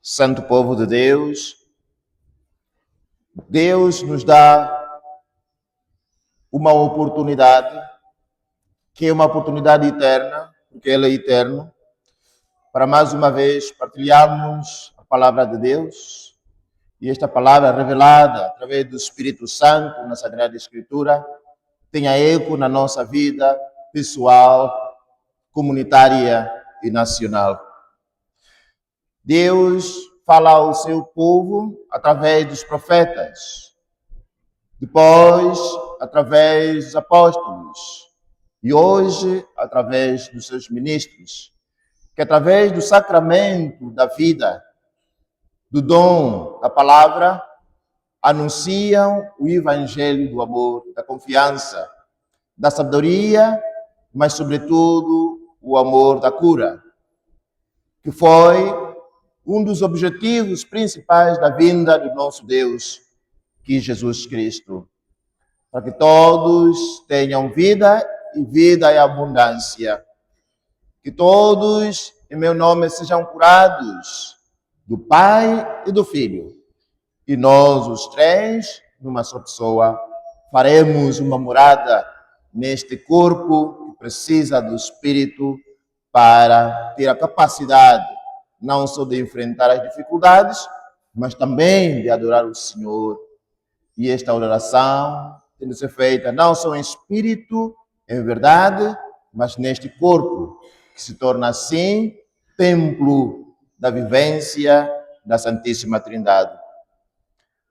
Santo povo de Deus, Deus nos dá uma oportunidade, que é uma oportunidade eterna, porque Ele é eterno, para mais uma vez partilharmos a palavra de Deus. E esta palavra revelada através do Espírito Santo na Sagrada Escritura tenha eco na nossa vida pessoal, comunitária e nacional. Deus fala ao seu povo através dos profetas, depois através dos apóstolos e hoje através dos seus ministros, que através do sacramento da vida, do dom da palavra, anunciam o evangelho do amor, da confiança, da sabedoria, mas sobretudo o amor da cura, que foi um dos objetivos principais da vinda do nosso Deus, que é Jesus Cristo, para que todos tenham vida e vida em abundância. Que todos, em meu nome, sejam curados do Pai e do Filho. E nós, os três, numa só pessoa, faremos uma morada neste corpo que precisa do Espírito para ter a capacidade não só de enfrentar as dificuldades, mas também de adorar o Senhor. E esta oração tem de ser feita não só em espírito, em verdade, mas neste corpo, que se torna assim templo da vivência da Santíssima Trindade.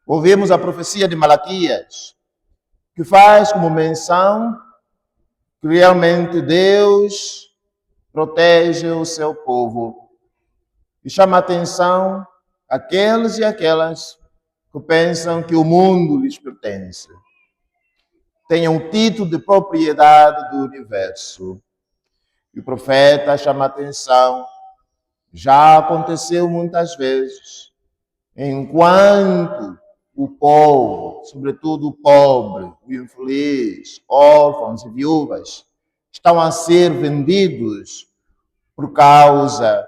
Ouvimos a profecia de Malaquias, que faz como menção que realmente Deus protege o seu povo e chama a atenção aqueles e aquelas que pensam que o mundo lhes pertence. Tenham um título de propriedade do universo. E o profeta chama a atenção, já aconteceu muitas vezes, enquanto o povo, sobretudo o pobre, o infeliz, órfãos e viúvas, estão a ser vendidos por causa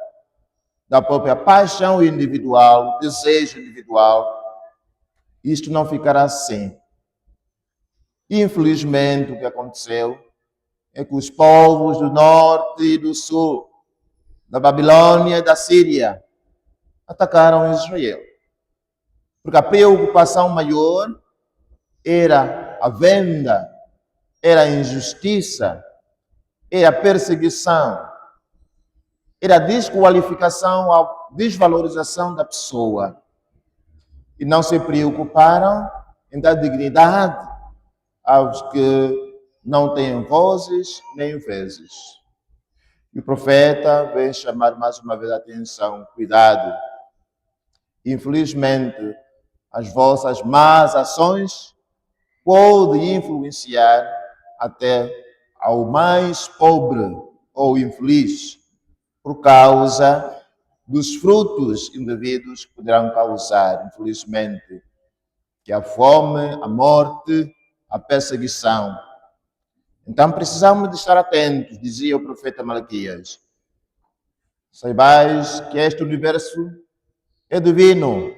da própria paixão individual, desejo individual, isto não ficará assim. Infelizmente, o que aconteceu é que os povos do norte e do sul, da Babilônia e da Síria, atacaram Israel. Porque a preocupação maior era a venda, era a injustiça, era a perseguição, era a desqualificação, a desvalorização da pessoa. E não se preocuparam em dar dignidade aos que não têm vozes nem vezes. E o profeta vem chamar mais uma vez a atenção, cuidado. Infelizmente, as vossas más ações podem influenciar até ao mais pobre ou infeliz, por causa dos frutos indevidos que poderão causar, infelizmente, que a fome, a morte, a perseguição. Então precisamos de estar atentos, dizia o profeta Malaquias. Saibais que este universo é divino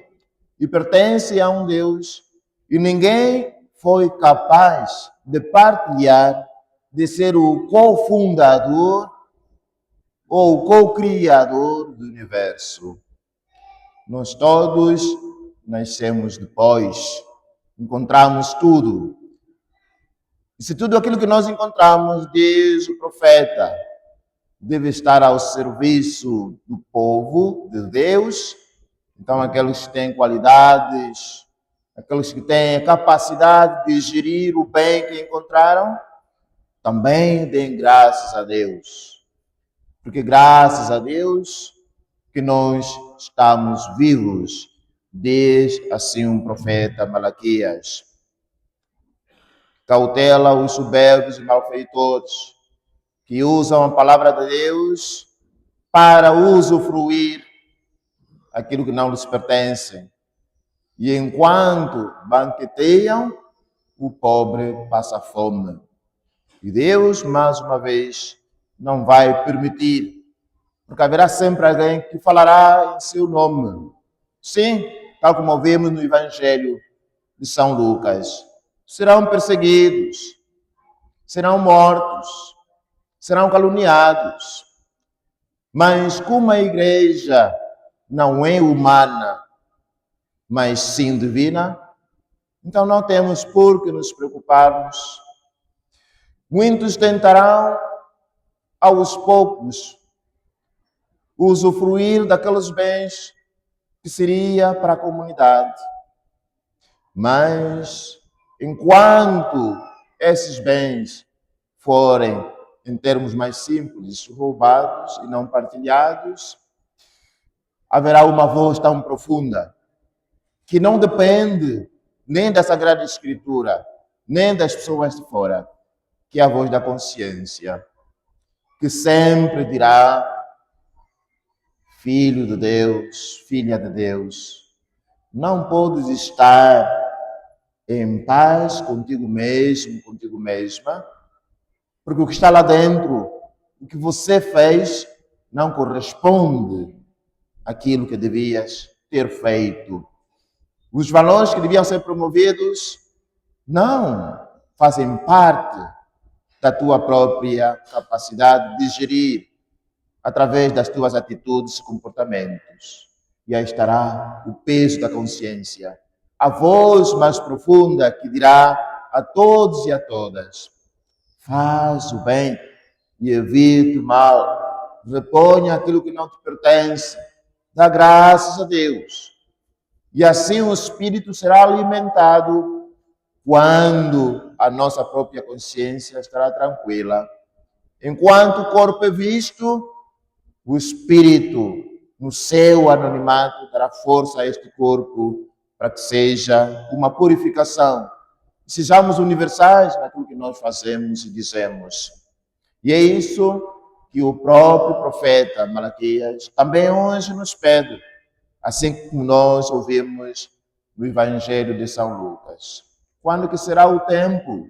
e pertence a um Deus e ninguém foi capaz de partilhar, de ser o cofundador ou co-criador do universo. Nós todos nascemos depois, encontramos tudo. E se tudo aquilo que nós encontramos, diz o profeta, deve estar ao serviço do povo de Deus, então aqueles que têm qualidades, aqueles que têm a capacidade de gerir o bem que encontraram, também deem graças a Deus. Porque graças a Deus que nós estamos vivos, diz assim um profeta Malaquias. Cautela os soberbos e malfeitores, que usam a palavra de Deus para usufruir aquilo que não lhes pertence. E enquanto banqueteiam, o pobre passa fome. E Deus, mais uma vez, não vai permitir, porque haverá sempre alguém que falará em seu nome, Sim, tal como ouvimos no Evangelho de São Lucas, serão perseguidos, serão mortos, serão caluniados. Mas como a igreja não é humana, mas sim divina, então não temos por que nos preocuparmos. Muitos tentarão, aos poucos, usufruir daqueles bens que seria para a comunidade. Mas, enquanto esses bens forem, em termos mais simples, roubados e não partilhados, haverá uma voz tão profunda que não depende nem da Sagrada Escritura, nem das pessoas de fora, que é a voz da consciência, que sempre dirá: filho de Deus, filha de Deus, não podes estar em paz contigo mesmo, contigo mesma, porque o que está lá dentro, o que você fez, não corresponde àquilo que devias ter feito. Os valores que deviam ser promovidos não fazem parte da tua própria capacidade de gerir através das tuas atitudes e comportamentos. E aí estará o peso da consciência, a voz mais profunda que dirá a todos e a todas: faz o bem e evite o mal, reponha aquilo que não te pertence, dá graças a Deus. E assim o espírito será alimentado quando a nossa própria consciência estará tranquila. Enquanto o corpo é visto, o espírito, no seu anonimato, dará força a este corpo para que seja uma purificação. Sejamos universais naquilo que nós fazemos e dizemos. E é isso que o próprio profeta Malaquias também hoje nos pede, assim como nós ouvimos no Evangelho de São Lucas. Quando que será o tempo?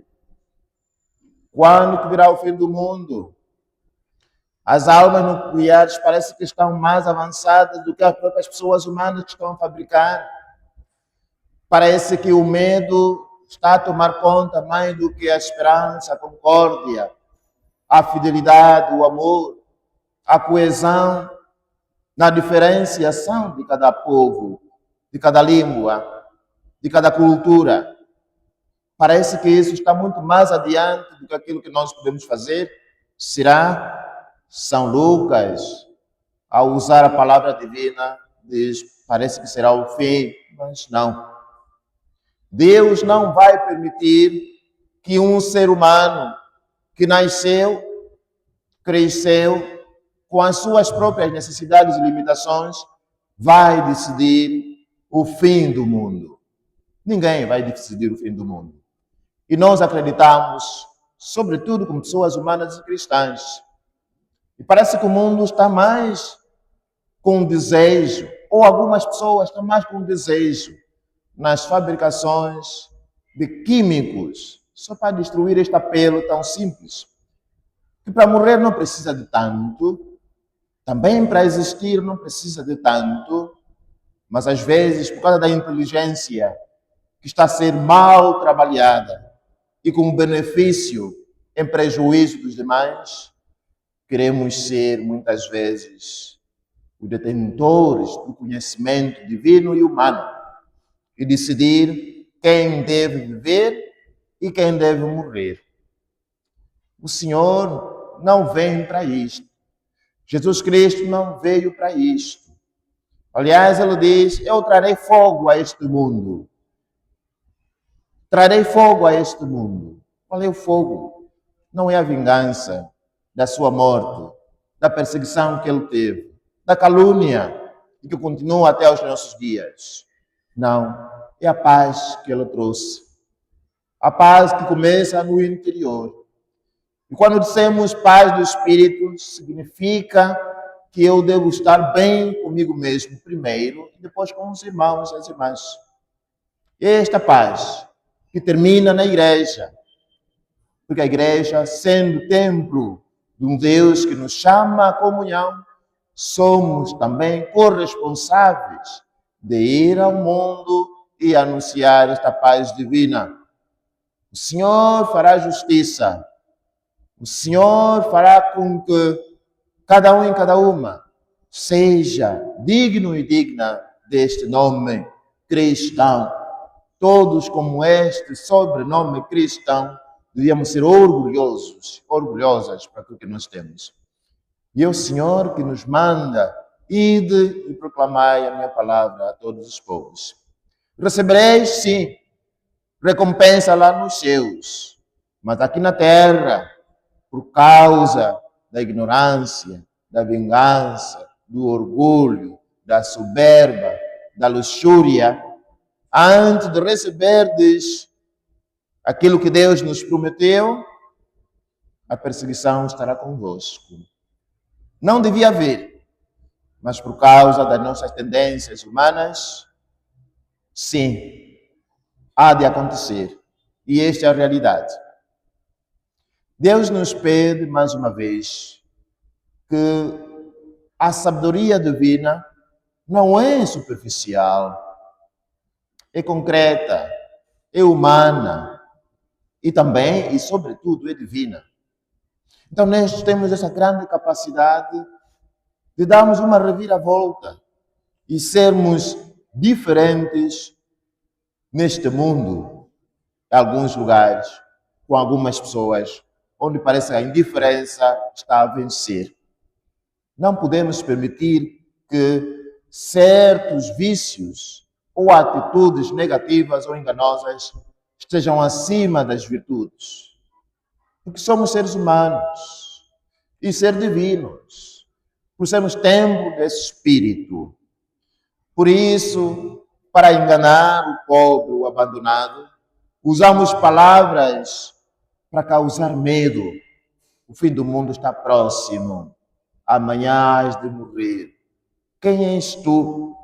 Quando que virá o fim do mundo? As almas nucleares parece que estão mais avançadas do que as próprias pessoas humanas que estão a fabricar. Parece que o medo está a tomar conta mais do que a esperança, a concórdia, a fidelidade, o amor, a coesão, na diferenciação de cada povo, de cada língua, de cada cultura. Parece que isso está muito mais adiante do que aquilo que nós podemos fazer. Será? São Lucas, ao usar a palavra divina, diz: parece que será o fim, mas não. Deus não vai permitir que um ser humano que nasceu, cresceu, com as suas próprias necessidades e limitações, vai decidir o fim do mundo. Ninguém vai decidir o fim do mundo. E nós acreditamos, sobretudo como pessoas humanas e cristãs. E parece que o mundo está mais com desejo, ou algumas pessoas estão mais com desejo, nas fabricações de químicos, só para destruir este apelo tão simples. Que para morrer não precisa de tanto, também para existir não precisa de tanto, mas às vezes, por causa da inteligência que está a ser mal trabalhada e com benefício em prejuízo dos demais, queremos ser, muitas vezes, os detentores do conhecimento divino e humano e decidir quem deve viver e quem deve morrer. O Senhor não vem para isto. Jesus Cristo não veio para isto. Aliás, ele diz: eu trarei fogo a este mundo. Trarei fogo a este mundo. Qual é o fogo? Não é a vingança da sua morte, da perseguição que ele teve, da calúnia e que continua até os nossos dias. Não, é a paz que ele trouxe. A paz que começa no interior. E quando dizemos paz do Espírito, significa que eu devo estar bem comigo mesmo primeiro e depois com os irmãos e as irmãs. Esta paz que termina na igreja, porque a igreja, sendo templo de um Deus que nos chama à comunhão, somos também corresponsáveis de ir ao mundo e anunciar esta paz divina. O Senhor fará justiça. O Senhor fará com que cada um e cada uma seja digno e digna deste nome cristão. Todos como este sobrenome cristão devíamos ser orgulhosas para aquilo que nós temos. E é o Senhor que nos manda: ide e proclamai a minha palavra a todos os povos. Recebereis, sim, recompensa lá nos céus, mas aqui na terra, por causa da ignorância, da vingança, do orgulho, da soberba, da luxúria, antes de receberdes aquilo que Deus nos prometeu, a perseguição estará convosco. Não devia haver, mas por causa das nossas tendências humanas, sim, há de acontecer. E esta é a realidade. Deus nos pede, mais uma vez, que a sabedoria divina não é superficial, é concreta, é humana e também, e sobretudo, é divina. Então, nós temos essa grande capacidade de darmos uma reviravolta e sermos diferentes neste mundo, em alguns lugares, com algumas pessoas, onde parece que a indiferença está a vencer. Não podemos permitir que certos vícios ou atitudes negativas ou enganosas estejam acima das virtudes. Porque somos seres humanos e seres divinos, por sermos templo desse Espírito. Por isso, para enganar o pobre, o abandonado, usamos palavras para causar medo. O fim do mundo está próximo. Amanhã has de morrer. Quem és tu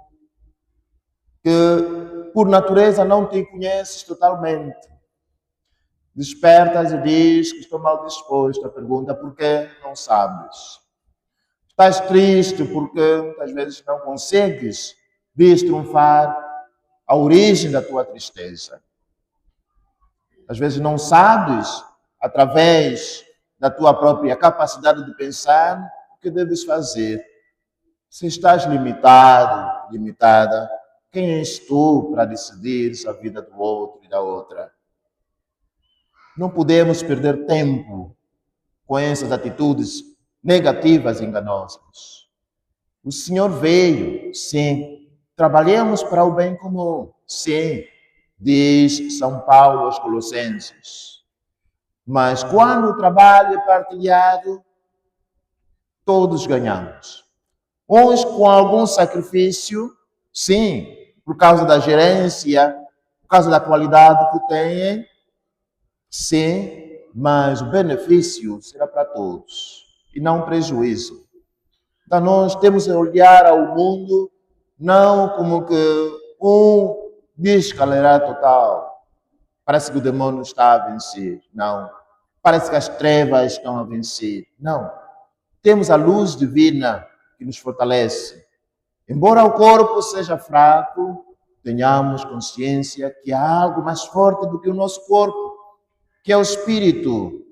que, por natureza, não te conheces totalmente? Despertas e diz que estou mal disposto. A pergunta: por que não sabes? Estás triste porque muitas vezes não consegues destrunfar a origem da tua tristeza. Às vezes não sabes, através da tua própria capacidade de pensar, o que deves fazer. Se estás limitado, limitada, quem és tu para decidir a vida do outro e da outra? Não podemos perder tempo com essas atitudes negativas e enganosas. O Senhor veio, sim. Trabalhemos para o bem comum, sim, diz São Paulo aos Colossenses. Mas quando o trabalho é partilhado, todos ganhamos. Uns com algum sacrifício, sim, por causa da gerência, por causa da qualidade que têm, sim, mas o benefício será para todos e não prejuízo. Então nós temos que olhar ao mundo não como que um descalerar total. Parece que o demônio está a vencer. Não. Parece que as trevas estão a vencer. Não. Temos a luz divina que nos fortalece. Embora o corpo seja fraco, tenhamos consciência que há algo mais forte do que o nosso corpo, que é o Espírito.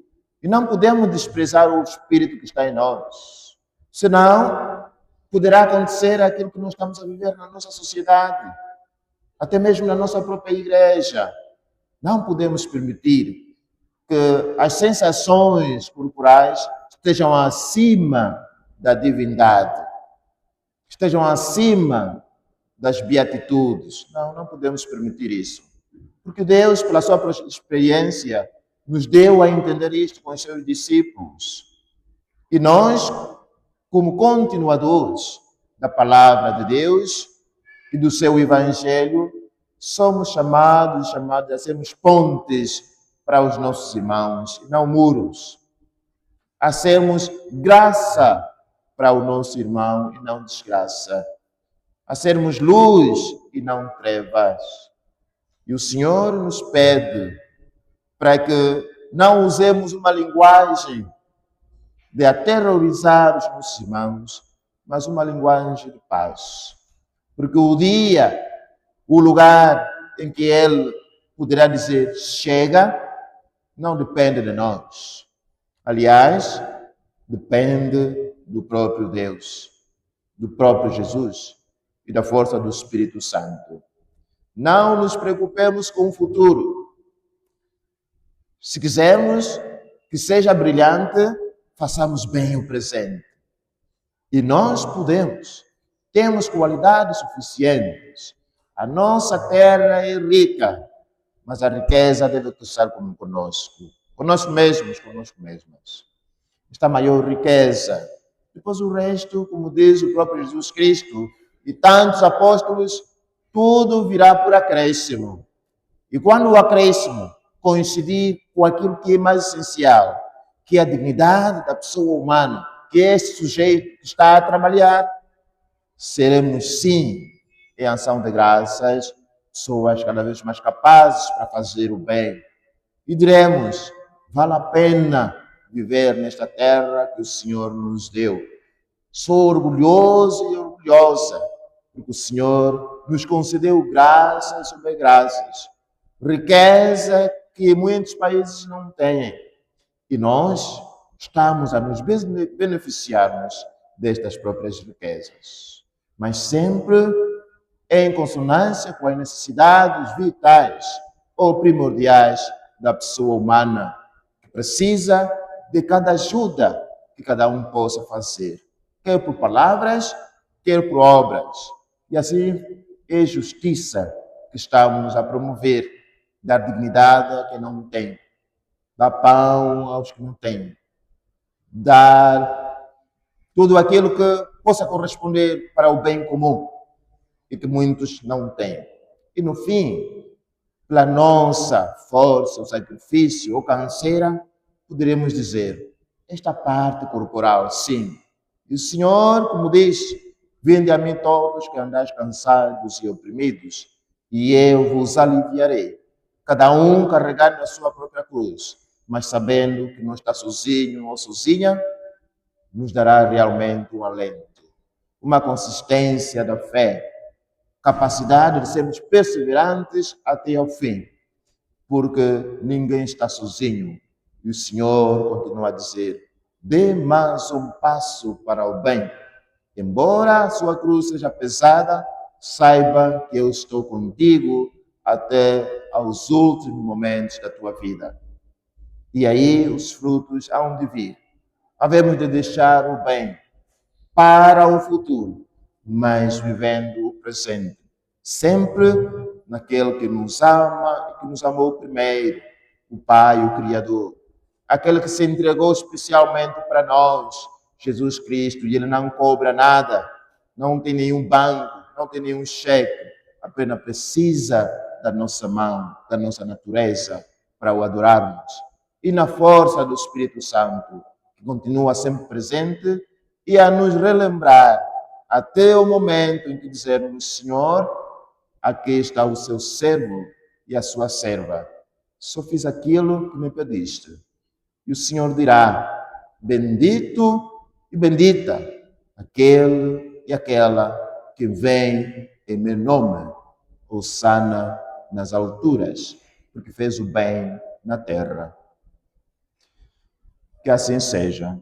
E não podemos desprezar o Espírito que está em nós. Senão, poderá acontecer aquilo que nós estamos a viver na nossa sociedade, até mesmo na nossa própria igreja. Não podemos permitir que as sensações corporais estejam acima da divindade, estejam acima das beatitudes. Não podemos permitir isso. Porque Deus, pela sua experiência, nos deu a entender isto com os seus discípulos. E nós, como continuadores da palavra de Deus e do seu Evangelho, somos chamados a sermos pontes para os nossos irmãos, e não muros. A sermos graça para o nosso irmão e não desgraça. A sermos luz e não trevas. E o Senhor nos pede para que não usemos uma linguagem de aterrorizar os nossos irmãos, mas uma linguagem de paz. Porque o dia, o lugar em que Ele poderá dizer chega, não depende de nós. Aliás, depende do próprio Deus, do próprio Jesus e da força do Espírito Santo. Não nos preocupemos com o futuro. Se quisermos que seja brilhante, façamos bem o presente. E nós podemos, temos qualidades suficientes. A nossa terra é rica, mas a riqueza deve estar conosco mesmos, conosco mesmas. Esta maior riqueza. Depois o resto, como diz o próprio Jesus Cristo e tantos apóstolos, tudo virá por acréscimo. E quando o acréscimo coincidir com aquilo que é mais essencial, que é a dignidade da pessoa humana, que é esse sujeito que está a trabalhar, seremos sim, em ação de graças, pessoas cada vez mais capazes para fazer o bem. E diremos, vale a pena viver nesta terra que o Senhor nos deu. Sou orgulhoso e orgulhosa, porque o Senhor nos concedeu graças sobre graças, riqueza que muitos países não têm. E nós estamos a nos beneficiarmos destas próprias riquezas, mas sempre em consonância com as necessidades vitais ou primordiais da pessoa humana, que precisa de cada ajuda que cada um possa fazer, quer por palavras, quer por obras. E assim é justiça que estamos a promover, dar dignidade a quem não tem, dar pão aos que não têm, dar tudo aquilo que possa corresponder para o bem comum e que muitos não têm. E no fim, pela nossa força, o sacrifício ou canseira, poderemos dizer, esta parte corporal, sim. E o Senhor, como diz, vinde a mim todos que andais cansados e oprimidos, e eu vos aliviarei. Cada um carregando a sua própria cruz, mas sabendo que não está sozinho ou sozinha, nos dará realmente um alento, uma consistência da fé, capacidade de sermos perseverantes até ao fim, porque ninguém está sozinho. E o Senhor continua a dizer, dê mais um passo para o bem. Embora a sua cruz seja pesada, saiba que eu estou contigo até aos últimos momentos da tua vida. E aí os frutos hão de vir. Havemos de deixar o bem para o futuro, mas vivendo o presente, sempre naquele que nos ama e que nos amou primeiro, o Pai, o Criador, aquele que se entregou especialmente para nós, Jesus Cristo, e Ele não cobra nada, não tem nenhum banco, não tem nenhum cheque, apenas precisa da nossa mão, da nossa natureza, para o adorarmos. E na força do Espírito Santo, que continua sempre presente, e a nos relembrar até o momento em que dizermos, Senhor, aqui está o seu servo e a sua serva. Só fiz aquilo que me pediste. E o Senhor dirá, bendito e bendita aquele e aquela que vem em meu nome, hosana nas alturas, porque fez o bem na terra. Que assim seja.